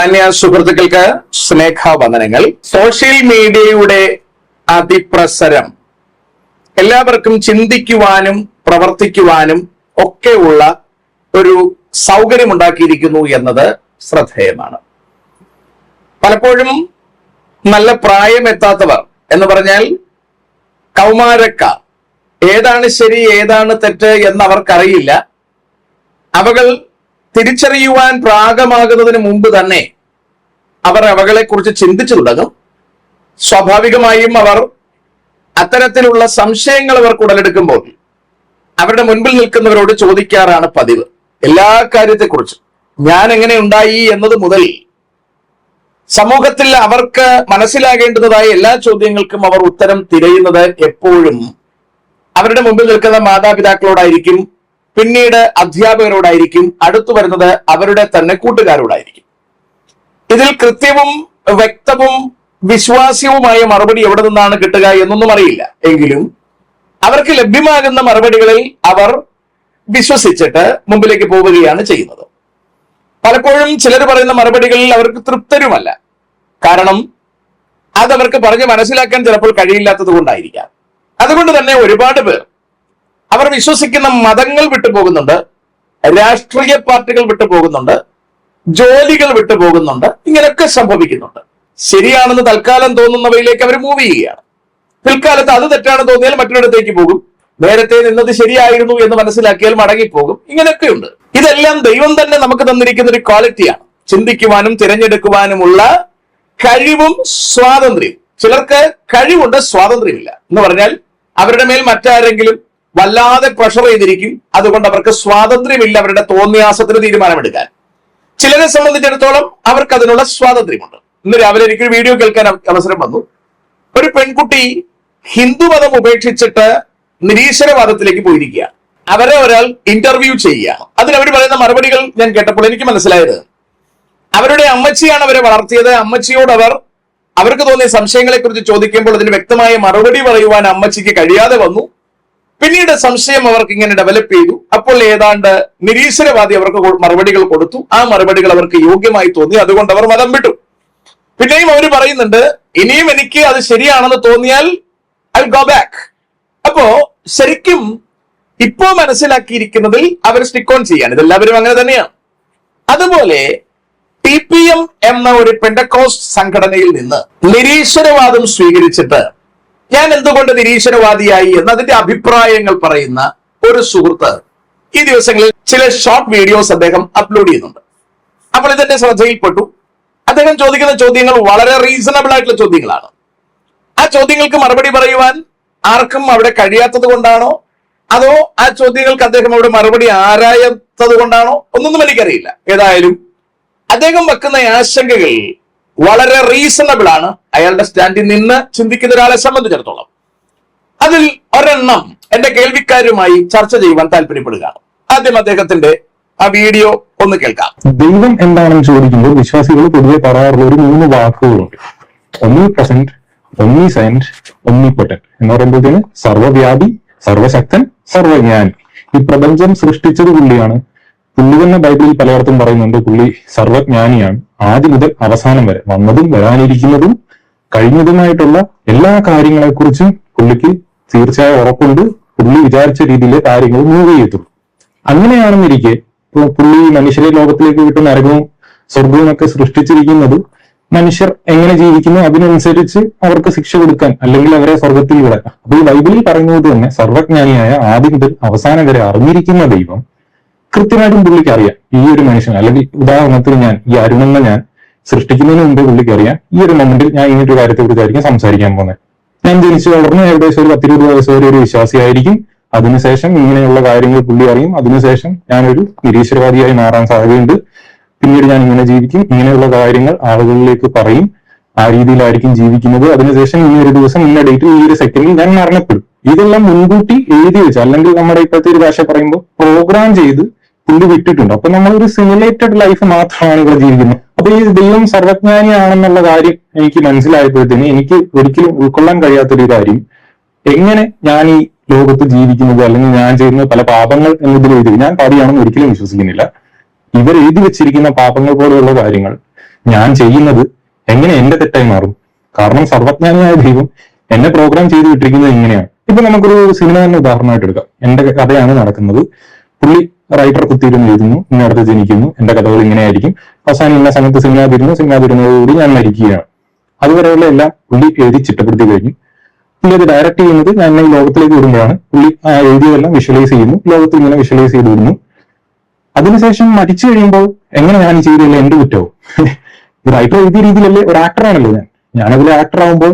മാന്യ സുഹൃത്തുക്കൾക്ക് സ്നേഹവന്ദനങ്ങൾ. സോഷ്യൽ മീഡിയയുടെ അതിപ്രസരം എല്ലാവർക്കും ചിന്തിക്കുവാനും പ്രവർത്തിക്കുവാനും ഒക്കെയുള്ള ഒരു സൗകര്യമുണ്ടാക്കിയിരിക്കുന്നു എന്നത് ശ്രദ്ധേയമാണ്. പലപ്പോഴും നല്ല പ്രായമെത്താത്തവർ എന്ന് പറഞ്ഞാൽ കൗമാരക്കാർ ഏതാണ് ശരി ഏതാണ് തെറ്റ് എന്ന് അവർക്കറിയില്ല. അവകൾ തിരിച്ചറിയുവാൻ പ്രായമാകുന്നതിന് മുമ്പ് തന്നെ അവർ അവകളെക്കുറിച്ച് ചിന്തിച്ചു തുടങ്ങും. സ്വാഭാവികമായും അവർ അത്തരത്തിലുള്ള സംശയങ്ങൾ അവർക്ക് ഉടലെടുക്കുമ്പോൾ അവരുടെ മുൻപിൽ നിൽക്കുന്നവരോട് ചോദിക്കാറാണ് പതിവ്. എല്ലാ കാര്യത്തെക്കുറിച്ചും ഞാൻ എങ്ങനെ ഉണ്ടായി എന്നത് മുതൽ സമൂഹത്തിൽ അവർക്ക് മനസ്സിലാകേണ്ടതായ എല്ലാ ചോദ്യങ്ങൾക്കും അവർ ഉത്തരം തിരയുന്നത് എപ്പോഴും അവരുടെ മുമ്പിൽ നിൽക്കുന്ന മാതാപിതാക്കളോടായിരിക്കും, പിന്നീട് അധ്യാപകരോടായിരിക്കും, അടുത്തു വരുന്നത് അവരുടെ തന്നെ കൂട്ടുകാരോടായിരിക്കും. ഇതിൽ കൃത്യവും വ്യക്തവും വിശ്വാസ്യവുമായ മറുപടി എവിടെ നിന്നാണ് കിട്ടുക എന്നൊന്നും അറിയില്ല. എങ്കിലും അവർക്ക് ലഭ്യമാകുന്ന മറുപടികളിൽ അവർ വിശ്വസിച്ചിട്ട് മുമ്പിലേക്ക് പോവുകയാണ് ചെയ്യുന്നത്. പലപ്പോഴും ചിലർ പറയുന്ന മറുപടികളിൽ അവർക്ക് തൃപ്തരുമല്ല. കാരണം അതവർക്ക് പറഞ്ഞ് മനസ്സിലാക്കാൻ ചിലപ്പോൾ കഴിയില്ലാത്തത് കൊണ്ടായിരിക്കാം. അതുകൊണ്ട് തന്നെ ഒരുപാട് പേർ അവർ വിശ്വസിക്കുന്ന മതങ്ങൾ വിട്ടുപോകുന്നുണ്ട്, രാഷ്ട്രീയ പാർട്ടികൾ വിട്ടുപോകുന്നുണ്ട്, ജോലികൾ വിട്ടുപോകുന്നുണ്ട്. ഇങ്ങനെയൊക്കെ സംഭവിക്കുന്നുണ്ട്. ശരിയാണെന്ന് തൽക്കാലം തോന്നുന്നവയിലേക്ക് അവർ മൂവ് ചെയ്യുകയാണ്. പിൽക്കാലത്ത് അത് തെറ്റാണ് തോന്നിയാൽ മറ്റൊരിടത്തേക്ക് പോകും. നേരത്തെ നിന്നത് ശരിയായിരുന്നു എന്ന് മനസ്സിലാക്കിയാൽ മടങ്ങിപ്പോകും. ഇങ്ങനെയൊക്കെയുണ്ട്. ഇതെല്ലാം ദൈവം തന്നെ നമുക്ക് തന്നിരിക്കുന്ന ഒരു ക്വാളിറ്റിയാണ്. ചിന്തിക്കുവാനും തിരഞ്ഞെടുക്കുവാനുമുള്ള കഴിവും സ്വാതന്ത്ര്യവും. ചിലർക്ക് കഴിവുണ്ട്, സ്വാതന്ത്ര്യമില്ല എന്ന് പറഞ്ഞാൽ അവരുടെ മേൽ മറ്റാരെങ്കിലും വല്ലാതെ പ്രഷർ ചെയ്തിരിക്കും. അതുകൊണ്ട് അവർക്ക് സ്വാതന്ത്ര്യമില്ല അവരുടെ തോന്നിയാസത്തിന് തീരുമാനമെടുക്കാൻ. ചിലരെ സംബന്ധിച്ചിടത്തോളം അവർക്ക് അതിനുള്ള സ്വാതന്ത്ര്യമുണ്ട്. ഇന്ന് രാവിലെ എനിക്കൊരു വീഡിയോ കേൾക്കാൻ അവസരം വന്നു. ഒരു പെൺകുട്ടി ഹിന്ദുമതം ഉപേക്ഷിച്ചിട്ട് നിരീശ്വരവാദത്തിലേക്ക് പോയിരിക്കുകയാണ്. അവരെ ഒരാൾ ഇന്റർവ്യൂ ചെയ്യുകയാണ്. അതിനവർ പറയുന്ന മറുപടികൾ ഞാൻ കേട്ടപ്പോൾ എനിക്ക് മനസ്സിലായത് അവരുടെ അമ്മച്ചിയാണ് അവരെ വളർത്തിയത്. അമ്മച്ചിയോട് അവർക്ക് തോന്നിയ സംശയങ്ങളെ കുറിച്ച് ചോദിക്കുമ്പോൾ അതിന് വ്യക്തമായ മറുപടി പറയുവാൻ അമ്മച്ചിക്ക് കഴിയാതെ വന്നു. പിന്നീട് സംശയം അവർക്ക് ഇങ്ങനെ ഡെവലപ്പ് ചെയ്തു. അപ്പോൾ ഏതാണ്ട് നിരീശ്വരവാദി അവർക്ക് മറുപടികൾ കൊടുത്തു. ആ മറുപടികൾ അവർക്ക് യോഗ്യമായി തോന്നി. അതുകൊണ്ട് അവർ മതം വിട്ടു. പിന്നെയും അവർ പറയുന്നുണ്ട്, ഇനിയും എനിക്ക് അത് ശരിയാണെന്ന് തോന്നിയാൽ ഐ ഗോ ബാക്ക്. അപ്പോ ശരിക്കും ഇപ്പോ മനസ്സിലാക്കിയിരിക്കുന്നതിൽ അവർ സ്റ്റിക്ക് ഓൺ ചെയ്യാണ്. ഇതെല്ലാവരും അങ്ങനെ തന്നെയാണ്. അതുപോലെ TPM എന്ന ഒരു പെന്തക്കോസ്റ്റ് സംഘടനയിൽ നിന്ന് നിരീശ്വരവാദം സ്വീകരിച്ചിട്ട് ഞാൻ എന്തുകൊണ്ട് നിരീശ്വരവാദിയായി എന്നതിന്റെ അഭിപ്രായങ്ങൾ പറയുന്ന ഒരു സുഹൃത്ത് ഈ ദിവസങ്ങളിൽ ചില ഷോർട്ട് വീഡിയോസ് അദ്ദേഹം അപ്ലോഡ് ചെയ്യുന്നുണ്ട്. അപ്പോൾ ഇതെന്റെ ശ്രദ്ധയിൽപ്പെട്ടു. അദ്ദേഹം ചോദിക്കുന്ന ചോദ്യങ്ങൾ വളരെ റീസണബിൾ ആയിട്ടുള്ള ചോദ്യങ്ങളാണ്. ആ ചോദ്യങ്ങൾക്ക് മറുപടി പറയുവാൻ ആർക്കും അവിടെ കഴിയാത്തത് കൊണ്ടാണോ അതോ ആ ചോദ്യങ്ങൾക്ക് അദ്ദേഹം അവിടെ മറുപടി ആരായാത്തത് കൊണ്ടാണോ ഒന്നൊന്നും എനിക്കറിയില്ല. ഏതായാലും അദ്ദേഹം വെക്കുന്ന ആശങ്കകൾ വളരെ റീസണബിൾ ആണ് അയാളുടെ സ്റ്റാൻഡിൽ നിന്ന് ചിന്തിക്കുന്ന ഒരാളെ സംബന്ധിച്ചിടത്തോളം. അതിൽ ഒരെണ്ണം എന്റെ കേൾവിക്കാരുമായി ചർച്ച ചെയ്യുവാൻ താല്പര്യപ്പെടുകയാണ്. ആദ്യം അദ്ദേഹത്തിന്റെ ആ വീഡിയോ ഒന്ന് കേൾക്കാം. ദൈവം എന്താണെന്ന് ചോദിക്കുമ്പോൾ വിശ്വാസികൾ പൊതുവെ പറയാറുള്ള ഒരു 3 വാക്കുകളുണ്ട്. ഒന്നി പ്രസന്റ്, ഒന്നി സൈന്റ്, ഒന്നിപ്പൊട്ടന്റ് എന്ന് പറയുമ്പോഴത്തേന് സർവ്വവ്യാപി, സർവശക്തൻ, സർവജ്ഞാനി. ഈ പ്രപഞ്ചം സൃഷ്ടിച്ചത് പുള്ളിയാണ്. പുള്ളി തന്നെ ബൈബിളിൽ പലയിടത്തും പറയുന്നുണ്ട് പുള്ളി സർവജ്ഞാനിയാണ്. ആദ്യം മുതൽ അവസാനം വരെ വന്നതും വരാനിരിക്കുന്നതും കഴിഞ്ഞതുമായിട്ടുള്ള എല്ലാ കാര്യങ്ങളെക്കുറിച്ചും പുള്ളിക്ക് തീർച്ചയായും ഉറപ്പുണ്ട്. പുള്ളി വിചാരിച്ച രീതിയിലെ കാര്യങ്ങൾ മൂവ് ചെയ്യത്തുള്ളൂ. അങ്ങനെയാണെന്നിരിക്കെ പുള്ളി മനുഷ്യരെ ലോകത്തിലേക്ക് വിട്ട് നരകവും സ്വർഗവും ഒക്കെ സൃഷ്ടിച്ചിരിക്കുന്നത് മനുഷ്യർ എങ്ങനെ ജീവിക്കുന്നു അതിനനുസരിച്ച് അവർക്ക് ശിക്ഷ കൊടുക്കാൻ, അല്ലെങ്കിൽ അവരെ സ്വർഗത്തിൽ വിടാൻ. അപ്പൊ ഈ ബൈബിളിൽ പറയുന്നത് തന്നെ സർവജ്ഞാനിയായ ആദ്യം മുതൽ അവസാനം വരെ അറിഞ്ഞിരിക്കുന്ന ദൈവം കൃത്യമായിട്ടും പുള്ളിക്ക് അറിയാം ഈ ഒരു മനുഷ്യൻ, അല്ലെങ്കിൽ ഉദാഹരണത്തിന് ഈ അരുണെന്ന ഞാൻ സൃഷ്ടിക്കുന്നതിന് മുമ്പ് പുള്ളിക്ക് അറിയാം ഈ ഒരു മൊമെന്റിൽ ഞാൻ ഇങ്ങനൊരു കാര്യത്തെ കുറിച്ചായിരിക്കും സംസാരിക്കാൻ പോകുന്നത്. ഞാൻ ജനിച്ചു വളർന്ന് ഏകദേശം ഒരു 10-20 വയസ്സ് വരെ ഒരു വിശ്വാസിയായിരിക്കും. അതിനുശേഷം ഇങ്ങനെയുള്ള കാര്യങ്ങൾ പുള്ളി അറിയും. അതിനുശേഷം ഞാനൊരു നിരീശ്വരവാദിയായി മാറാൻ സാധ്യതയുണ്ട്. പിന്നീട് ഞാൻ ഇങ്ങനെ ജീവിക്കും, ഇങ്ങനെയുള്ള കാര്യങ്ങൾ ആളുകളിലേക്ക് പറയും. ആ രീതിയിലായിരിക്കും ജീവിക്കുന്നത്. അതിനുശേഷം ഇന്നൊരു ദിവസം ഇന്ന ഡേറ്റിൽ ഈ ഒരു സെക്കൻഡിൽ ഞാൻ മരണപ്പെടും. ഇതെല്ലാം മുൻകൂട്ടി എഴുതി വെച്ച്, അല്ലെങ്കിൽ നമ്മുടെ ഇപ്പോഴത്തെ ഒരു ഭാഷ പറയുമ്പോൾ പ്രോഗ്രാം ചെയ്ത് പുള്ളി വിട്ടിട്ടുണ്ട്. അപ്പൊ നമ്മളൊരു സിമുലേറ്റഡ് ലൈഫ് മാത്രമാണ് ഇവിടെ ജീവിക്കുന്നത്. അപ്പൊ ഈ ദൈവം സർവജ്ഞാനിയാണെന്നുള്ള കാര്യം എനിക്ക് മനസ്സിലായപ്പോഴത്തേന് എനിക്ക് ഒരിക്കലും ഉൾക്കൊള്ളാൻ കഴിയാത്തൊരു കാര്യം, എങ്ങനെ ഞാൻ ഈ ലോകത്ത് ജീവിക്കുന്നത് അല്ലെങ്കിൽ ഞാൻ ചെയ്യുന്ന പല പാപങ്ങൾ എന്നതിൽ എഴുതി, ഞാൻ പാപിയാണെന്ന് ഒരിക്കലും വിശ്വസിക്കുന്നില്ല. ഇവർ എഴുതി വെച്ചിരിക്കുന്ന പാപങ്ങൾ പോലെയുള്ള കാര്യങ്ങൾ ഞാൻ ചെയ്യുന്നത് എങ്ങനെ എന്റെ തെറ്റായി മാറും? കാരണം സർവജ്ഞാനിയായ ദൈവം എന്നെ പ്രോഗ്രാം ചെയ്ത് വിട്ടിരിക്കുന്നത് ഇങ്ങനെയാണ്. ഇപ്പൊ നമുക്കൊരു സിനിമ തന്നെ ഉദാഹരണമായിട്ട് എടുക്കാം. എന്റെ കഥയാണ് നടക്കുന്നത്, പുള്ളി റൈറ്റർ കുത്തിയിരുന്ന് എഴുതുന്നു, ഇന്നടത്ത് ജനിക്കുന്നു, എന്റെ കഥകൾ ഇങ്ങനെയായിരിക്കും, അവസാനം ഇന്ന സമയത്ത് സിനിമ തീരുന്നതോടുകൂടി ഞാൻ മരിക്കുകയാണ്. അതുവരെയുള്ള എല്ലാം പുള്ളി എഴുതി ചിട്ടപ്പെടുത്തി കഴിഞ്ഞു. പുള്ളി അത് ഡയറക്ട് ചെയ്യുന്നത് ഞാൻ ഈ ലോകത്തിലേക്ക് വിടുമ്പോഴാണ്. പുള്ളി എഴുതിയതെല്ലാം വിഷ്വലൈസ് ചെയ്യുന്നു, ലോകത്തിൽ ഇങ്ങനെ വിഷ്വലൈസ് ചെയ്ത് വിടുന്നു. അതിനുശേഷം മരിച്ചു കഴിയുമ്പോൾ എങ്ങനെ ഞാൻ ഈ ചെയ്തില്ല എന്റെ കുറ്റവും? റൈറ്റർ എഴുതിയ രീതിയിലല്ലേ, ഒരു ആക്ടറാണല്ലോ ഞാനതിലെ ആക്ടർ ആവുമ്പോൾ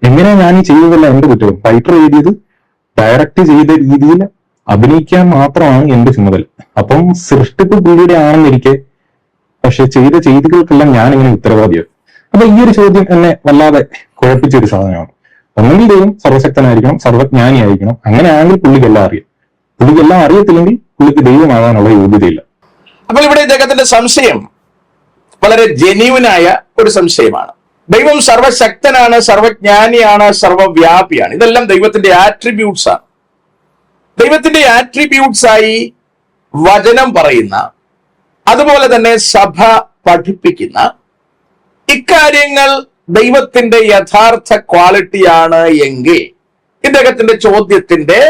എങ്ങനെ ഞാൻ ഈ ചെയ്തതല്ല എന്റെ കുറ്റവും? റൈറ്റർ എഴുതിയത് ഡയറക്റ്റ് ചെയ്ത രീതിയിൽ അഭിനയിക്കാൻ മാത്രമാണ് എന്റെ ചുമതല. അപ്പം സൃഷ്ടിപ്പ് പുള്ളിയുടെ ആണെന്നിരിക്കെ പക്ഷെ ചെയ്ത ചെയ്തികൾക്കെല്ലാം ഞാൻ ഇങ്ങനെ ഉത്തരവാദിയാകും. അപ്പൊ ഈ ഒരു ചോദ്യം എന്നെ വല്ലാതെ കുഴപ്പിച്ചൊരു സാധനമാണ്. ഒന്നെങ്കിൽ ദൈവം സർവശക്തനായിരിക്കണം, സർവജ്ഞാനിയായിരിക്കണം. അങ്ങനെയാണെങ്കിൽ പുള്ളിക്കെല്ലാം അറിയാം. പുള്ളിക്കെല്ലാം അറിയത്തില്ലെങ്കിൽ പുള്ളിക്ക് ദൈവമാകാനുള്ള യോഗ്യതയില്ല. അപ്പോൾ ഇവിടെ ഇദ്ദേഹത്തിന്റെ സംശയം വളരെ ജെന്യൂനായ ഒരു സംശയമാണ്. ദൈവം സർവശക്തനാണ്, സർവജ്ഞാനിയാണ്, സർവവ്യാപിയാണ്. ഇതെല്ലാം ദൈവത്തിന്റെ ആട്രിബ്യൂട്ട്സ് ആണ്. ദൈവത്തിന്റെ ആട്രിബ്യൂട്ട്സ് ആയി വചനം പറയുന്ന, അതുപോലെ തന്നെ സഭ പഠിപ്പിക്കുന്ന ഇക്കാര്യങ്ങൾ ദൈവത്തിന്റെ യഥാർത്ഥ ക്വാളിറ്റിയാണ് എങ്കിൽ ഇദ്ദേഹത്തിന്റെ ചോദ്യത്തിന്റെ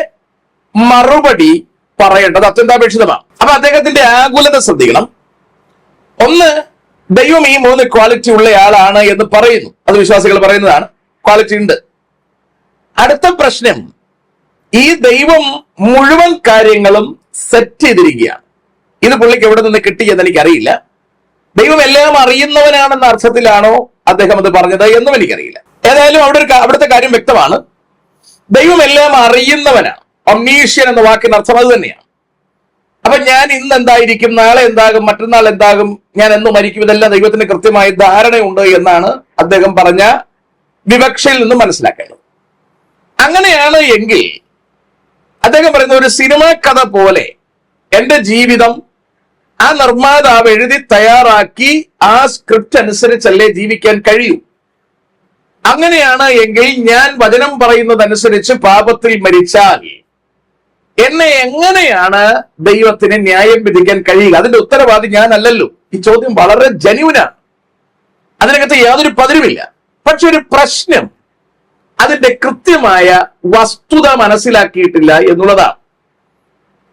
മറുപടി പറയേണ്ടത് അത്യന്താപേക്ഷിതമാണ്. അപ്പൊ അദ്ദേഹത്തിന്റെ ആകുലത ശ്രദ്ധിക്കണം. ഒന്ന്, ദൈവം ഈ 3 ക്വാളിറ്റി ഉള്ളയാളാണ് എന്ന് പറയുന്നു. അത് വിശ്വാസികൾ പറയുന്നതാണ്, ക്വാളിറ്റി ഉണ്ട്. അടുത്ത പ്രശ്നം, ഈ ദൈവം മുഴുവൻ കാര്യങ്ങളും സെറ്റ് ചെയ്തിരിക്കുകയാണ്. ഇത് പുള്ളിക്ക് എവിടെ നിന്ന് കിട്ടി എന്ന് എനിക്കറിയില്ല. ദൈവം എല്ലാം അറിയുന്നവനാണെന്ന അർത്ഥത്തിലാണോ അദ്ദേഹം അത് പറഞ്ഞത് എന്നും എനിക്കറിയില്ല. ഏതായാലും അവിടുത്തെ കാര്യം വ്യക്തമാണ്. ദൈവം എല്ലാം അറിയുന്നവനാണ്. ഒംനീഷ്യൻ എന്ന വാക്കിന്റെ അർത്ഥം അത് തന്നെയാണ്. അപ്പൊ ഞാൻ ഇന്ന് എന്തായിരിക്കും, നാളെ എന്താകും, മറ്റന്നാൾ എന്താകും, ഞാൻ എന്ന് മരിക്കും, ഇതെല്ലാം ദൈവത്തിന് കൃത്യമായ ധാരണയുണ്ട് എന്നാണ് അദ്ദേഹം പറഞ്ഞ വിവക്ഷയിൽ നിന്ന് മനസ്സിലാക്കേണ്ടത്. അങ്ങനെയാണ് എങ്കിൽ അദ്ദേഹം പറയുന്ന ഒരു സിനിമാ കഥ പോലെ എന്റെ ജീവിതം ആ നിർമ്മാതാവ് എഴുതി തയ്യാറാക്കി ആ സ്ക്രിപ്റ്റ് അനുസരിച്ചല്ലേ ജീവിക്കാൻ കഴിയൂ. അങ്ങനെയാണ് എങ്കിൽ ഞാൻ വചനം പറയുന്നതനുസരിച്ച് പാപത്തിൽ മരിച്ചാൽ എന്നെ എങ്ങനെയാണ് ദൈവത്തിന് ന്യായം വിധിക്കാൻ കഴിയുക? അതിന്റെ ഉത്തരവാദി ഞാനല്ലല്ലോ. ഈ ചോദ്യം വളരെ ജെന്യൂനാണ്, അതിനകത്ത് യാതൊരു പതിരുമില്ല. പക്ഷെ ഒരു പ്രശ്നം, അതിന്റെ കൃത്യമായ വസ്തുത മനസ്സിലാക്കിയിട്ടില്ല എന്നുള്ളതാണ്.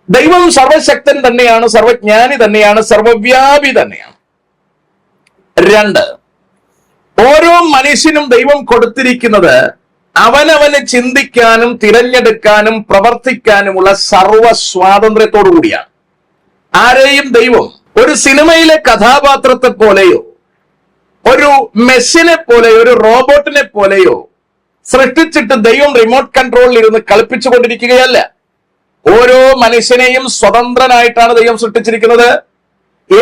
ദൈവം സർവശക്തൻ തന്നെയാണ്, സർവജ്ഞാനി തന്നെയാണ്, സർവവ്യാപി തന്നെയാണ്. 2, ഓരോ മനുഷ്യനും ദൈവം കൊടുത്തിരിക്കുന്നത് അവനവന് ചിന്തിക്കാനും തിരഞ്ഞെടുക്കാനും പ്രവർത്തിക്കാനുമുള്ള സർവ സ്വാതന്ത്ര്യത്തോടു കൂടിയാണ്. ആരെയും ദൈവം ഒരു സിനിമയിലെ കഥാപാത്രത്തെ പോലെയോ ഒരു മെഷീനെ പോലെയോ ഒരു റോബോട്ടിനെ പോലെയോ സൃഷ്ടിച്ചിട്ട് ദൈവം റിമോട്ട് കൺട്രോളിൽ ഇരുന്ന് കളിപ്പിച്ചുകൊണ്ടിരിക്കുകയല്ല. ഓരോ മനുഷ്യനെയും സ്വതന്ത്രനായിട്ടാണ് ദൈവം സൃഷ്ടിച്ചിരിക്കുന്നത്.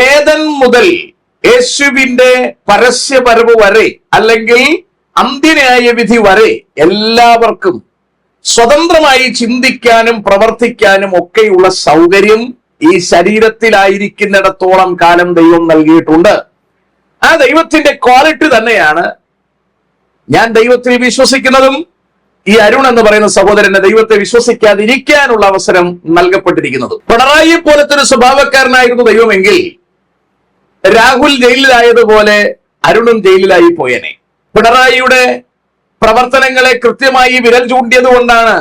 ഏദൻ മുതൽ യേശുവിന്റെ പരസ്യവരവ് വരെ, അല്ലെങ്കിൽ അന്ത്യന്യായ വിധി വരെ എല്ലാവർക്കും സ്വതന്ത്രമായി ചിന്തിക്കാനും പ്രവർത്തിക്കാനും ഒക്കെയുള്ള സൗകര്യം ഈ ശരീരത്തിലായിരിക്കുന്നിടത്തോളം കാലം ദൈവം നൽകിയിട്ടുണ്ട്. ആ ദൈവത്തിന്റെ ക്വാളിറ്റി തന്നെയാണ് ഞാൻ ദൈവത്തിൽ വിശ്വസിക്കുന്നതും ഈ അരുൺ എന്ന് പറയുന്ന സഹോദരന് ദൈവത്തെ വിശ്വസിക്കാതിരിക്കാനുള്ള അവസരം നൽകപ്പെട്ടിരിക്കുന്നത്. പിണറായിയെ പോലത്തെ ഒരു സ്വഭാവക്കാരനായിരുന്നു ദൈവമെങ്കിൽ രാഹുൽ ജയിലിലായതുപോലെ അരുണും ജയിലിലായി പോയേനെ. പിണറായിയുടെ പ്രവർത്തനങ്ങളെ കൃത്യമായി വിരൽ ചൂണ്ടിയത് കൊണ്ടാണ്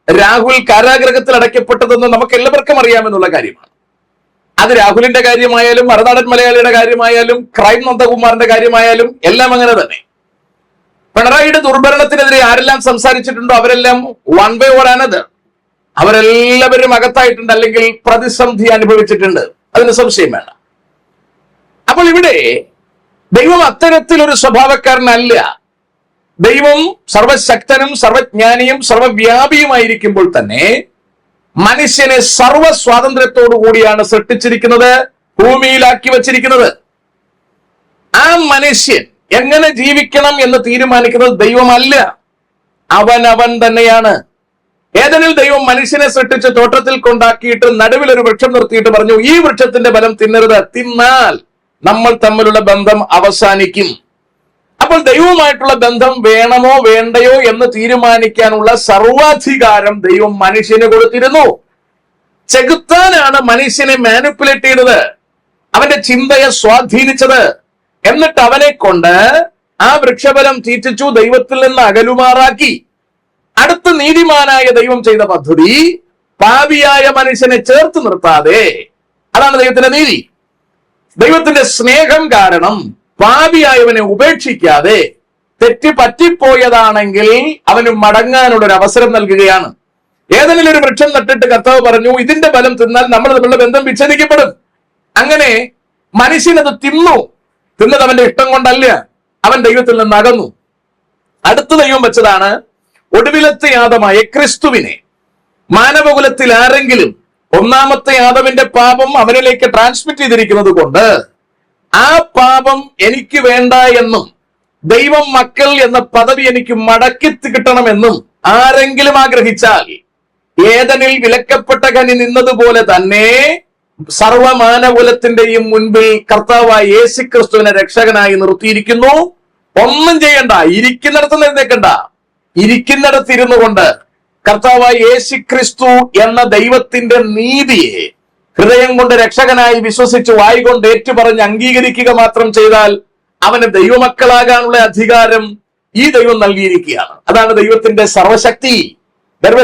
രാഹുൽ കാരാഗൃഹത്തിൽ അടയ്ക്കപ്പെട്ടതെന്ന് നമുക്ക് എല്ലാവർക്കും അറിയാമെന്നുള്ള കാര്യമാണ്. അത് രാഹുലിന്റെ കാര്യമായാലും മറുനാടൻ മലയാളിയുടെ കാര്യമായാലും ക്രൈം നന്ദകുമാറിന്റെ കാര്യമായാലും എല്ലാം അങ്ങനെ തന്നെ. പിണറായിയുടെ ദുർഭരണത്തിനെതിരെ ആരെല്ലാം സംസാരിച്ചിട്ടുണ്ടോ അവരെല്ലാം വൺ വേ ഓർ അനദർ അവരെല്ലാവരും അകത്തായിട്ടുണ്ട്, അല്ലെങ്കിൽ പ്രതിസന്ധി അനുഭവിച്ചിട്ടുണ്ട്. അതിന് സംശയം വേണ്ട. അപ്പോൾ ഇവിടെ ദൈവം അത്തരത്തിലൊരു സ്വഭാവക്കാരനല്ല. ദൈവം സർവശക്തനും സർവജ്ഞാനിയും സർവവ്യാപിയുമായിരിക്കുമ്പോൾ തന്നെ മനുഷ്യനെ സർവ സ്വാതന്ത്ര്യത്തോടു കൂടിയാണ് സൃഷ്ടിച്ചിരിക്കുന്നത്, ഭൂമിയിലാക്കി വച്ചിരിക്കുന്നത്. ആ മനുഷ്യൻ എങ്ങനെ ജീവിക്കണം എന്ന് തീരുമാനിക്കുന്നത് ദൈവമല്ല, അവൻ തന്നെയാണ്. ഏതെങ്കിലും ദൈവം മനുഷ്യനെ സൃഷ്ടിച്ച് തോട്ടത്തിൽ കൊണ്ടാക്കിയിട്ട് നടുവിൽ ഒരു വൃക്ഷം നിർത്തിയിട്ട് പറഞ്ഞു, ഈ വൃക്ഷത്തിന്റെ ഫലം തിന്നരുത്, തിന്നാൽ നമ്മൾ തമ്മിലുള്ള ബന്ധം അവസാനിക്കും. അപ്പോൾ ദൈവവുമായിട്ടുള്ള ബന്ധം വേണമോ വേണ്ടയോ എന്ന് തീരുമാനിക്കാനുള്ള സർവാധികാരം ദൈവം മനുഷ്യന് കൊടുത്തിരുന്നു. ചെകുത്താനാണ് മനുഷ്യനെ മാനിപ്പുലേറ്റ് ചെയ്തത്, അവന്റെ ചിന്തയെ സ്വാധീനിച്ചത്. എന്നിട്ട് അവനെ കൊണ്ട് ആ വൃക്ഷഫലം തീറ്റിച്ചു, ദൈവത്തിൽ നിന്ന് അകലുമാറാക്കി. അടുത്ത നീതിമാനായ ദൈവം ചെയ്ത പദ്ധതി പാപിയായ മനുഷ്യനെ ചേർത്ത് നിർത്താതെ, അതാണ് ദൈവത്തിന്റെ നീതി. ദൈവത്തിന്റെ സ്നേഹം കാരണം പാപിയായവനെ ഉപേക്ഷിക്കാതെ തെറ്റ് പറ്റിപ്പോയതാണെങ്കിൽ അവന് മടങ്ങാനുള്ള ഒരു അവസരം നൽകുകയാണ്. ഏതെങ്കിലും ഒരു വൃക്ഷം നട്ടിട്ട് കർത്താവ് പറഞ്ഞു, ഇതിന്റെ ഫലം തിന്നാൽ നമ്മൾ തമ്മിലുള്ള ബന്ധം വിച്ഛേദിക്കപ്പെടും. അങ്ങനെ മനുഷ്യനത് തിന്നത് അവന്റെ ഇഷ്ടം കൊണ്ടല്ല, അവൻ ദൈവത്തിൽ നിന്ന് അകന്നു. അടുത്ത ദൈവം വെച്ചതാണ് ഒടുവിലത്തെ ആദമായ ക്രിസ്തുവിനെ. മാനവകുലത്തിൽ ആരെങ്കിലും ഒന്നാമത്തെ ആദമിന്റെ പാപം അവനിലേക്ക് ട്രാൻസ്മിറ്റ് ചെയ്തിരിക്കുന്നത് കൊണ്ട് ആ പാപം എനിക്ക് വേണ്ട എന്നും ദൈവം മക്കൾ എന്ന പദവി എനിക്ക് മടക്കി കിട്ടണമെന്നും ആരെങ്കിലും ആഗ്രഹിച്ചാൽ, ഏദനിൽ വിലക്കപ്പെട്ട കനി നിന്നതുപോലെ തന്നെ സർവമാനകുലത്തിന്റെയും മുൻപിൽ കർത്താവായ യേശുക്രിസ്തുവിനെ രക്ഷകനായി നിർത്തിയിരിക്കുന്നു. ഒന്നും ചെയ്യണ്ട, ഇരിക്കുന്നിടത്ത് എഴുന്നേക്കണ്ട, ഇരിക്കുന്നിടത്തിരുന്നു കൊണ്ട് കർത്താവായ യേശുക്രിസ്തു എന്ന ദൈവത്തിന്റെ നീതിയെ ഹൃദയം കൊണ്ട് രക്ഷകനായി വിശ്വസിച്ച് വായികൊണ്ട് ഏറ്റുപറഞ്ഞ് അംഗീകരിക്കുക മാത്രം ചെയ്താൽ അവന് ദൈവമക്കളാകാനുള്ള അധികാരം ഈ ദൈവം നൽകിയിരിക്കുകയാണ്. അതാണ് ദൈവത്തിന്റെ സർവശക്തി,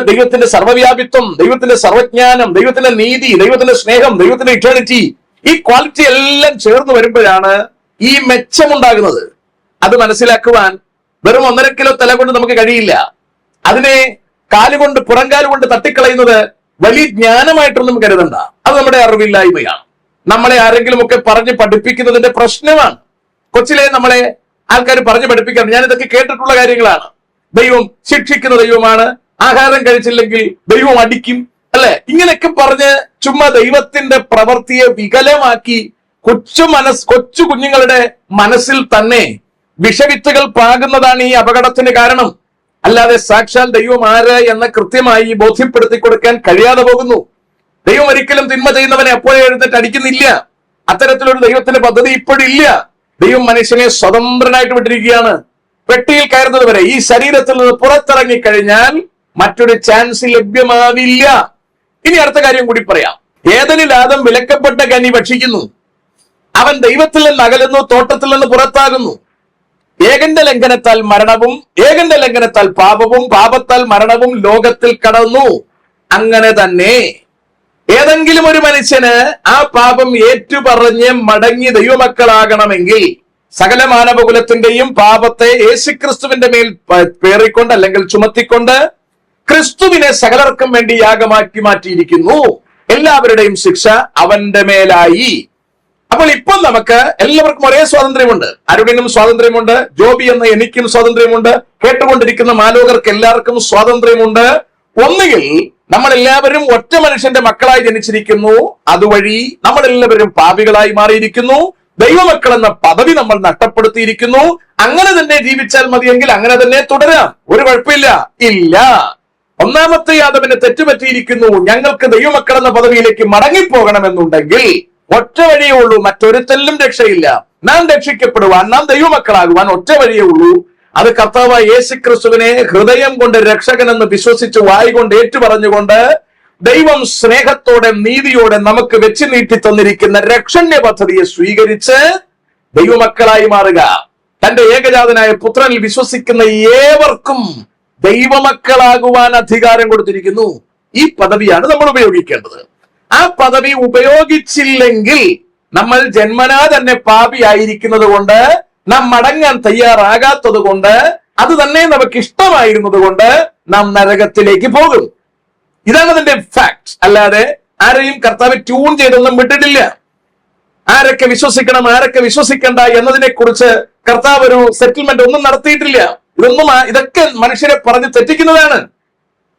ദൈവത്തിന്റെ സർവ്വവ്യാപിത്വം, ദൈവത്തിന്റെ സർവജ്ഞാനം, ദൈവത്തിന്റെ നീതി, ദൈവത്തിന്റെ സ്നേഹം, ദൈവത്തിന്റെ ഇറ്റേണിറ്റി. ഈ ക്വാളിറ്റി എല്ലാം ചേർന്ന് വരുമ്പോഴാണ് ഈ മെച്ചമുണ്ടാകുന്നത്. അത് മനസ്സിലാക്കുവാൻ വെറും 1.5 കിലോ തല കൊണ്ട് നമുക്ക് കഴിയില്ല. അതിനെ കാലുകൊണ്ട് പുറംകാലുകൊണ്ട് തട്ടിക്കളയുന്നത് വലിയ ജ്ഞാനമായിട്ടൊന്നും കരുതണ്ട. അത് നമ്മുടെ അറിവില്ലായ്മയാണ്. നമ്മളെ ആരെങ്കിലും ഒക്കെ പറഞ്ഞ് പഠിപ്പിക്കുന്നതിന്റെ പ്രശ്നമാണ്. കൊച്ചിലെ നമ്മളെ ആൾക്കാർ പറഞ്ഞു പഠിപ്പിക്കാൻ, ഞാൻ ഇതൊക്കെ കേട്ടിട്ടുള്ള കാര്യങ്ങളാണ്. ദൈവം ശിക്ഷിക്കുന്ന ദൈവമാണ്, ആഹാരം കഴിച്ചില്ലെങ്കിൽ ദൈവം അടിക്കും, അല്ലെ? ഇങ്ങനെയൊക്കെ പറഞ്ഞ് ചുമ്മാ ദൈവത്തിന്റെ പ്രവൃത്തിയെ വികലമാക്കി കൊച്ചു കുഞ്ഞുങ്ങളുടെ മനസ്സിൽ തന്നെ വിഷവിത്തുകൾ പാകുന്നതാണ് ഈ അപകടത്തിന് കാരണം. അല്ലാതെ സാക്ഷാൽ ദൈവം ആര് എന്ന് കൃത്യമായി ബോധ്യപ്പെടുത്തി കൊടുക്കാൻ കഴിയാതെ പോകുന്നു. ദൈവം ഒരിക്കലും തിന്മ ചെയ്യുന്നവനെ എപ്പോഴും എഴുന്നേറ്റ് അടിക്കുന്നില്ല. അത്തരത്തിലൊരു ദൈവത്തിന്റെ പദ്ധതി ഇപ്പോഴില്ല. ദൈവം മനുഷ്യനെ സ്വതന്ത്രനായിട്ട് വിട്ടിരിക്കുകയാണ്. പെട്ടിയിൽ കയറുന്നത് വരെ, ഈ ശരീരത്തിൽ നിന്ന് പുറത്തിറങ്ങിക്കഴിഞ്ഞാൽ മറ്റൊരു ചാൻസ് ലഭ്യമാവില്ല. ഇനി അടുത്ത കാര്യം കൂടി പറയാം. ഏദനിൽ ആദം വിലക്കപ്പെട്ട കനി ഭക്ഷിക്കുന്നു, അവൻ ദൈവത്തിൽ നിന്ന് അകലുന്നു, തോട്ടത്തിൽ നിന്ന് പുറത്താകുന്നു. ഏകന്റെ ലംഘനത്താൽ മരണവും, ഏകന്റെ ലംഘനത്താൽ പാപവും, പാപത്താൽ മരണവും ലോകത്തിൽ കടന്നു. അങ്ങനെ തന്നെ ഏതെങ്കിലും ഒരു മനുഷ്യന് ആ പാപം ഏറ്റുപറഞ്ഞ് മടങ്ങി ദൈവമക്കളാകണമെങ്കിൽ സകല മാനവകുലത്തിന്റെയും പാപത്തെ യേശുക്രിസ്തുവിന്റെ മേൽ പേറിക്കൊണ്ട് അല്ലെങ്കിൽ ചുമത്തിക്കൊണ്ട് ക്രിസ്തുവിനെ സകലർക്കും വേണ്ടി യാഗമാക്കി മാറ്റിയിരിക്കുന്നു. എല്ലാവരുടെയും ശിക്ഷ അവന്റെ മേലായി. അപ്പോൾ ഇപ്പം നമുക്ക് എല്ലാവർക്കും ഒരേ സ്വാതന്ത്ര്യമുണ്ട്. അരുണിനും സ്വാതന്ത്ര്യമുണ്ട്, ജോബി എന്ന എനിക്കും സ്വാതന്ത്ര്യമുണ്ട്, കേട്ടുകൊണ്ടിരിക്കുന്ന മാലോകർക്ക് എല്ലാവർക്കും സ്വാതന്ത്ര്യമുണ്ട്. ഒന്നുകിൽ നമ്മൾ എല്ലാവരും ഒറ്റ മനുഷ്യന്റെ മക്കളായി ജനിച്ചിരിക്കുന്നു, അതുവഴി നമ്മളെല്ലാവരും പാപികളായി മാറിയിരിക്കുന്നു. ദൈവമക്കൾ എന്ന പദവി നമ്മൾ നഷ്ടപ്പെടുത്തിയിരിക്കുന്നു. അങ്ങനെ തന്നെ ജീവിച്ചാൽ മതിയെങ്കിൽ അങ്ങനെ തന്നെ തുടരാം, ഒരു കുഴപ്പമില്ല. ഇല്ല, ഒന്നാമത്തെ ആദമിന് തെറ്റുപറ്റിയിരിക്കുന്നു, ഞങ്ങൾക്ക് ദൈവമക്കൾ എന്ന പദവിയിലേക്ക് മടങ്ങിപ്പോകണമെന്നുണ്ടെങ്കിൽ ഒറ്റ വഴിയേ ഉള്ളൂ, മറ്റൊരുത്തല്ലും രക്ഷയില്ല. നാം രക്ഷിക്കപ്പെടുവാൻ, നാം ദൈവമക്കളാകുവാൻ ഒറ്റ വഴിയേ ഉള്ളൂ. അത് കർത്താവായ യേശുക്രിസ്തുവിനെ ഹൃദയം കൊണ്ട് രക്ഷകനെന്ന് വിശ്വസിച്ച് വായികൊണ്ട് ഏറ്റുപറഞ്ഞുകൊണ്ട് ദൈവം സ്നേഹത്തോടെ നീതിയോടെ നമുക്ക് വെച്ച് നീട്ടി തന്നിരിക്കുന്ന രക്ഷണ്യ പദ്ധതിയെ സ്വീകരിച്ച് ദൈവമക്കളായി മാറുക. തന്റെ ഏകജാതനായ പുത്രനിൽ വിശ്വസിക്കുന്ന ഏവർക്കും ദൈവമക്കളാകുവാൻ അധികാരം കൊടുത്തിരിക്കുന്നു. ഈ പദവിയാണ് നമ്മൾ ഉപയോഗിക്കേണ്ടത്. ആ പദവി ഉപയോഗിച്ചില്ലെങ്കിൽ നമ്മൾ ജന്മനാ തന്നെ പാപിയായിരിക്കുന്നത് കൊണ്ട്, നാം മടങ്ങാൻ തയ്യാറാകാത്തത് കൊണ്ട്, അത് തന്നെ നമുക്ക് ഇഷ്ടമായിരുന്നത് കൊണ്ട് നാം നരകത്തിലേക്ക് പോകും. ഇതാണ് അതിന്റെ ഫാക്ട്. അല്ലാതെ ആരെയും കർത്താവ് ട്യൂൺ ചെയ്തൊന്നും വിട്ടിട്ടില്ല. ആരൊക്കെ വിശ്വസിക്കണം, ആരൊക്കെ വിശ്വസിക്കണ്ട എന്നതിനെ കുറിച്ച് കർത്താവ് ഒരു സെറ്റിൽമെന്റ് ഒന്നും നടത്തിയിട്ടില്ല. ഇതൊക്കെ മനുഷ്യരെ പറഞ്ഞ് തെറ്റിക്കുന്നതാണ്.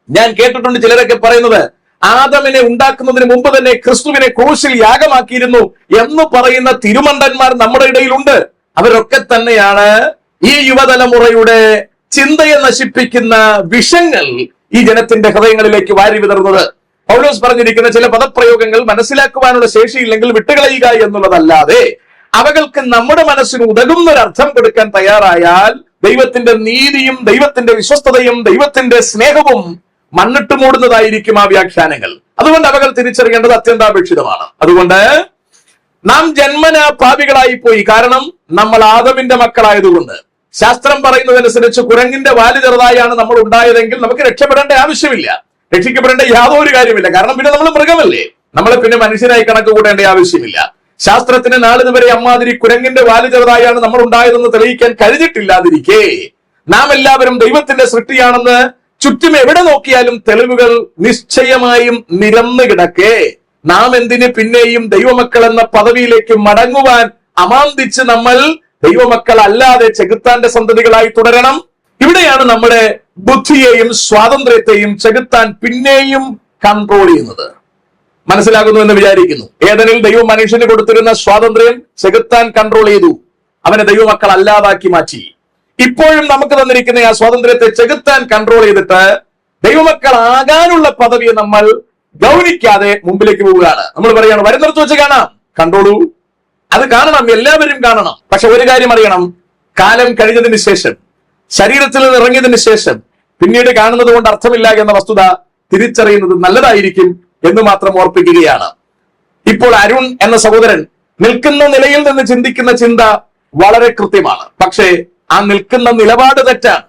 ഞാൻ കേട്ടിട്ടുണ്ട് ചിലരൊക്കെ പറയുന്നത് ആദമിനെ ഉണ്ടാക്കുന്നതിന് മുമ്പ് തന്നെ ക്രിസ്തുവിനെ ക്രൂശിൽ യാഗമാക്കിയിരുന്നു എന്ന് പറയുന്ന തിരുമണ്ടന്മാർ നമ്മുടെ ഇടയിലുണ്ട്. അവരൊക്കെ തന്നെയാണ് ഈ യുവതലമുറയുടെ ചിന്തയെ നശിപ്പിക്കുന്ന വിഷങ്ങൾ ഈ ജനത്തിന്റെ ഹൃദയങ്ങളിലേക്ക് വാരി വിതറുന്നത്. പൗലോസ് പറഞ്ഞിരിക്കുന്ന ചില പദപ്രയോഗങ്ങൾ മനസ്സിലാക്കുവാനുള്ള ശേഷിയില്ലെങ്കിൽ വിട്ടുകളയുക എന്നുള്ളതല്ലാതെ അവകൾക്ക് നമ്മുടെ മനസ്സിന് ഉതകുന്ന ഒരു അർത്ഥം കൊടുക്കാൻ തയ്യാറായാൽ ദൈവത്തിന്റെ നീതിയും ദൈവത്തിന്റെ വിശ്വസ്തതയും ദൈവത്തിന്റെ സ്നേഹവും മണ്ണിട്ട് മൂടുന്നതായിരിക്കും ആ വ്യാഖ്യാനങ്ങൾ. അതുകൊണ്ട് അവകൾ തിരിച്ചറിയേണ്ടത് അത്യന്താപേക്ഷിതമാണ്. അതുകൊണ്ട് നാം ജന്മന പാപികളായി പോയി. കാരണം നമ്മൾ ആദമിന്റെ മക്കളായതുകൊണ്ട്. ശാസ്ത്രം പറയുന്നതനുസരിച്ച് കുരങ്ങിന്റെ വാല് ചെറുതായാണ് നമ്മൾ ഉണ്ടായതെങ്കിൽ നമുക്ക് രക്ഷപ്പെടേണ്ട ആവശ്യമില്ല, രക്ഷിക്കപ്പെടേണ്ട യാതൊരു കാര്യമില്ല. കാരണം പിന്നെ നമ്മൾ മൃഗമല്ലേ, നമ്മളെ പിന്നെ മനുഷ്യനായി കണക്ക് കൂട്ടേണ്ട ആവശ്യമില്ല. ശാസ്ത്രത്തിന് നാളിതുവരെ അമ്മാതിരി കുരങ്ങിന്റെ വാല് ചെറുതായാണ് നമ്മൾ ഉണ്ടായതെന്ന് തെളിയിക്കാൻ കഴിഞ്ഞിട്ടില്ലാതിരിക്കെ നാം എല്ലാവരും ദൈവത്തിന്റെ സൃഷ്ടിയാണെന്ന് ചുറ്റും എവിടെ നോക്കിയാലും തെളിവുകൾ നിശ്ചയമായും നിരന്നു കിടക്കെ നാം എന്തിന് പിന്നെയും ദൈവമക്കൾ എന്ന പദവിയിലേക്ക് മടങ്ങുവാൻ അമാന്തിച്ച് നമ്മൾ ദൈവമക്കൾ അല്ലാതെ ചെകുത്താന്റെ സന്തതികളായി തുടരണം? ഇവിടെയാണ് നമ്മുടെ ബുദ്ധിയെയും സ്വാതന്ത്ര്യത്തെയും ചെകുത്താൻ പിന്നെയും കൺട്രോൾ ചെയ്യുന്നത്. മനസ്സിലാകുന്നു എന്ന് വിചാരിക്കുന്നു. ഏതെനിൽ ദൈവം മനുഷ്യന് കൊടുത്തിരുന്ന സ്വാതന്ത്ര്യം ചെകുത്താൻ കൺട്രോൾ ചെയ്തു, അവനെ ദൈവമക്കൾ അല്ലാതാക്കി മാറ്റി. ഇപ്പോഴും നമുക്ക് തന്നിരിക്കുന്ന ആ സ്വാതന്ത്ര്യത്തെ ചെകുത്താൻ കൺട്രോൾ ചെയ്തിട്ട് ദൈവമക്കൾ ആകാനുള്ള പദവിയെ നമ്മൾ ഗൗനിക്കാതെ മുമ്പിലേക്ക് പോവുകയാണ്. നമ്മൾ പറയാണ് വരുന്നിടത്ത് വെച്ച് കാണാം, കണ്ടോളൂ, അത് കാണണം, എല്ലാവരും കാണണം. പക്ഷെ ഒരു കാര്യം അറിയണം, കാലം കഴിഞ്ഞതിന് ശേഷം, ശരീരത്തിൽ നിന്ന് ഇറങ്ങിയതിന് ശേഷം പിന്നീട് കാണുന്നത് കൊണ്ട് അർത്ഥമില്ല എന്ന വസ്തുത തിരിച്ചറിയുന്നത് നല്ലതായിരിക്കും എന്ന് മാത്രം ഓർപ്പിക്കുകയാണ്. ഇപ്പോൾ അരുൺ എന്ന സഹോദരൻ നിൽക്കുന്ന നിലയിൽ നിന്ന് ചിന്തിക്കുന്ന ചിന്ത വളരെ കൃത്യമാണ്. പക്ഷേ ആ നിൽക്കുന്ന നിലപാട് തെറ്റാണ്.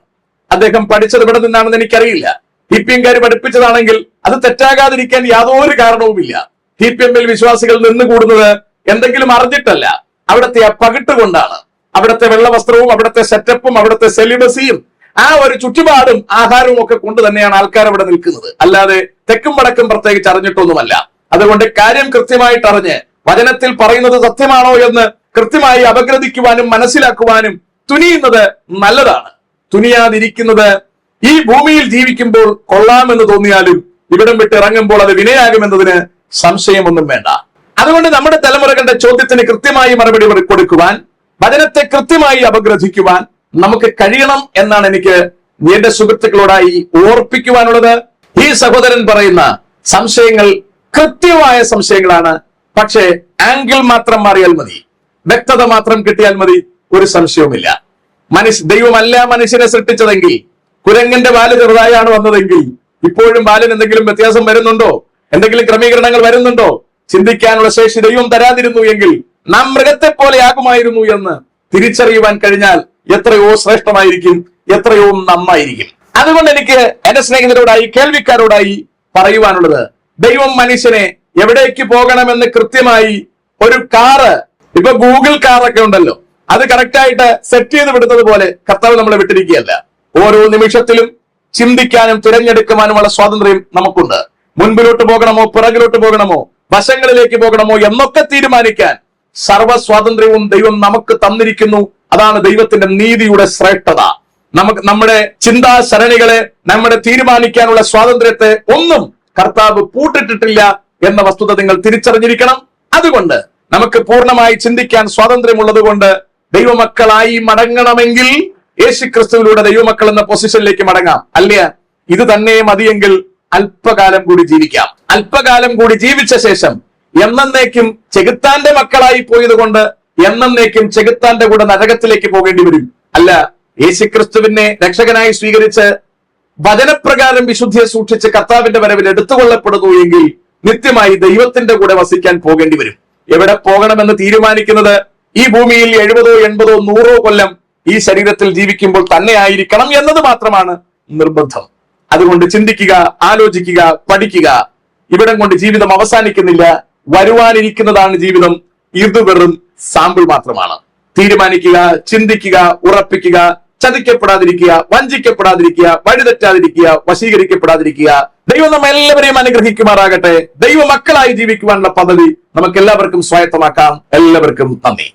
അദ്ദേഹം പഠിച്ചത് ഇവിടെ നിന്നാണെന്ന് എനിക്കറിയില്ല. TPM-കാര് പഠിപ്പിച്ചതാണെങ്കിൽ അത് തെറ്റാകാതിരിക്കാൻ യാതൊരു കാരണവുമില്ല. TPM-ൽ വിശ്വാസികൾ നിന്നുകൂടുന്നത് എന്തെങ്കിലും അറിഞ്ഞിട്ടല്ല, അവിടുത്തെ ആ പകിട്ട് കൊണ്ടാണ്. അവിടുത്തെ വെള്ള വസ്ത്രവും അവിടുത്തെ സെറ്റപ്പും അവിടുത്തെ സെലിബസിയും ആ ഒരു ചുറ്റുപാടും ആഹാരവും ഒക്കെ കൊണ്ട് തന്നെയാണ് ആൾക്കാർ അവിടെ നിൽക്കുന്നത്, അല്ലാതെ തെക്കും വടക്കും പ്രത്യേകിച്ച് അറിഞ്ഞിട്ടൊന്നുമല്ല. അതുകൊണ്ട് കാര്യം കൃത്യമായിട്ട് അറിഞ്ഞ് വചനത്തിൽ പറയുന്നത് സത്യമാണോ എന്ന് കൃത്യമായി അപഗ്രഥിക്കുവാനും മനസ്സിലാക്കുവാനും തുനിയുന്നത് നല്ലതാണ്. തുനിയാതിരിക്കുന്നത് ഈ ഭൂമിയിൽ ജീവിക്കുമ്പോൾ കൊള്ളാമെന്ന് തോന്നിയാലും ഇവിടം വിട്ട് ഇറങ്ങുമ്പോൾ അത് വിനയാകുമെന്നതിന് സംശയമൊന്നും വേണ്ട. അതുകൊണ്ട് നമ്മുടെ തലമുറകളുടെ ചോദ്യത്തിന് കൃത്യമായി മറുപടി കൊടുക്കുവാൻ, വചനത്തെ കൃത്യമായി അപഗ്രഥിക്കുവാൻ നമുക്ക് കഴിയണം എന്നാണ് എനിക്ക് എന്റെ സുഹൃത്തുക്കളോടായി ഓർപ്പിക്കുവാനുള്ളത്. ഈ സഹോദരൻ പറയുന്ന സംശയങ്ങൾ കൃത്യമായ സംശയങ്ങളാണ്. പക്ഷേ ആംഗിൾ മാത്രം മാറിയാൽ മതി, വ്യക്തത മാത്രം കിട്ടിയാൽ മതി, ഒരു സംശയവുമില്ല. ദൈവമല്ല മനുഷ്യനെ സൃഷ്ടിച്ചതെങ്കിൽ, കുരങ്ങന്റെ വാല് ചെറുതായാണ് വന്നതെങ്കിൽ ഇപ്പോഴും വാലിന് എന്തെങ്കിലും വ്യത്യാസം വരുന്നുണ്ടോ? എന്തെങ്കിലും ക്രമീകരണങ്ങൾ വരുന്നുണ്ടോ? ചിന്തിക്കാനുള്ള ശേഷി ദൈവം തരാതിരുന്നു എങ്കിൽ നാം മൃഗത്തെ പോലെ ആകുമായിരുന്നു എന്ന് തിരിച്ചറിയുവാൻ കഴിഞ്ഞാൽ എത്രയോ ശ്രേഷ്ഠമായിരിക്കും, എത്രയോ നന്നായിരിക്കും. അതുകൊണ്ട് എനിക്ക് എന്റെ സ്നേഹിതരോടായി, കേൾവിക്കാരോടായി പറയുവാനുള്ളത്, ദൈവം മനുഷ്യനെ എവിടേക്ക് പോകണമെന്ന് കൃത്യമായി ഒരു കാറ്, ഇപ്പൊ ഗൂഗിൾ കാറൊക്കെ ഉണ്ടല്ലോ, അത് കറക്റ്റായിട്ട് സെറ്റ് ചെയ്ത് വിടുന്നത് പോലെ കർത്താവ് നമ്മളെ വിട്ടിരിക്കുകയല്ല. ഓരോ നിമിഷത്തിലും ചിന്തിക്കാനും തിരഞ്ഞെടുക്കുവാനുമുള്ള സ്വാതന്ത്ര്യം നമുക്കുണ്ട്. മുൻപിലോട്ട് പോകണമോ, പിറകിലോട്ട് പോകണമോ, വശങ്ങളിലേക്ക് പോകണമോ എന്നൊക്കെ തീരുമാനിക്കാൻ സർവ്വ സ്വാതന്ത്ര്യവും ദൈവം നമുക്ക് തന്നിരിക്കുന്നു. അതാണ് ദൈവത്തിന്റെ നീതിയുടെ ശ്രേഷ്ഠത. നമ്മുടെ ചിന്താസരണികളെ, നമ്മുടെ തീരുമാനിക്കാനുള്ള സ്വാതന്ത്ര്യത്തെ ഒന്നും കർത്താവ് പൂട്ടിട്ടിട്ടില്ല എന്ന വസ്തുത നിങ്ങൾ തിരിച്ചറിഞ്ഞിരിക്കണം. അതുകൊണ്ട് നമുക്ക് പൂർണ്ണമായി ചിന്തിക്കാൻ സ്വാതന്ത്ര്യമുള്ളത് കൊണ്ട് ദൈവമക്കളായി മടങ്ങണമെങ്കിൽ യേശുക്രിസ്തുവിലൂടെ ദൈവമക്കൾ എന്ന പൊസിഷനിലേക്ക് മടങ്ങാം. അല്ല, ഇത് തന്നെ മതിയെങ്കിൽ അല്പകാലം കൂടി ജീവിക്കാം. അല്പകാലം കൂടി ജീവിച്ച ശേഷം എന്നേക്കും ചെകുത്താന്റെ മക്കളായി പോയത് കൊണ്ട് എന്നേക്കും ചെകുത്താന്റെ കൂടെ നരകത്തിലേക്ക് പോകേണ്ടി വരും. അല്ല, യേശുക്രിസ്തുവിനെ രക്ഷകനായി സ്വീകരിച്ച് വചനപ്രകാരം വിശുദ്ധിയെ സൂക്ഷിച്ച് കർത്താവിന്റെ വരവിൽ എടുത്തുകൊള്ളപ്പെടുന്നു എങ്കിൽ നിത്യമായി ദൈവത്തിന്റെ കൂടെ വസിക്കാൻ പോകേണ്ടി വരും. എവിടെ പോകണമെന്ന് തീരുമാനിക്കുന്നത് ഈ ഭൂമിയിൽ 70, 80, 100 കൊല്ലം ഈ ശരീരത്തിൽ ജീവിക്കുമ്പോൾ തന്നെ ആയിരിക്കണം എന്നത് മാത്രമാണ് നിർബന്ധം. അതുകൊണ്ട് ചിന്തിക്കുക, ആലോചിക്കുക, പഠിക്കുക. ഇവിടം കൊണ്ട് ജീവിതം അവസാനിക്കുന്നില്ല, വരുവാനിരിക്കുന്നതാണ് ജീവിതം. ഇത് വെറും സാമ്പിൾ മാത്രമാണ്. തീരുമാനിക്കുക, ചിന്തിക്കുക, ഉറപ്പിക്കുക, ചതിക്കപ്പെടാതിരിക്കുക, വഞ്ചിക്കപ്പെടാതിരിക്കുക, വഴിതെറ്റാതിരിക്കുക, വശീകരിക്കപ്പെടാതിരിക്കുക. ദൈവം നമ്മ എല്ലാവരെയും അനുഗ്രഹിക്കുമാറാകട്ടെ. ദൈവ മക്കളായി ജീവിക്കുവാനുള്ള പദ്ധതി നമുക്ക് എല്ലാവർക്കും സ്വായത്തമാക്കാം. എല്ലാവർക്കും നന്ദി.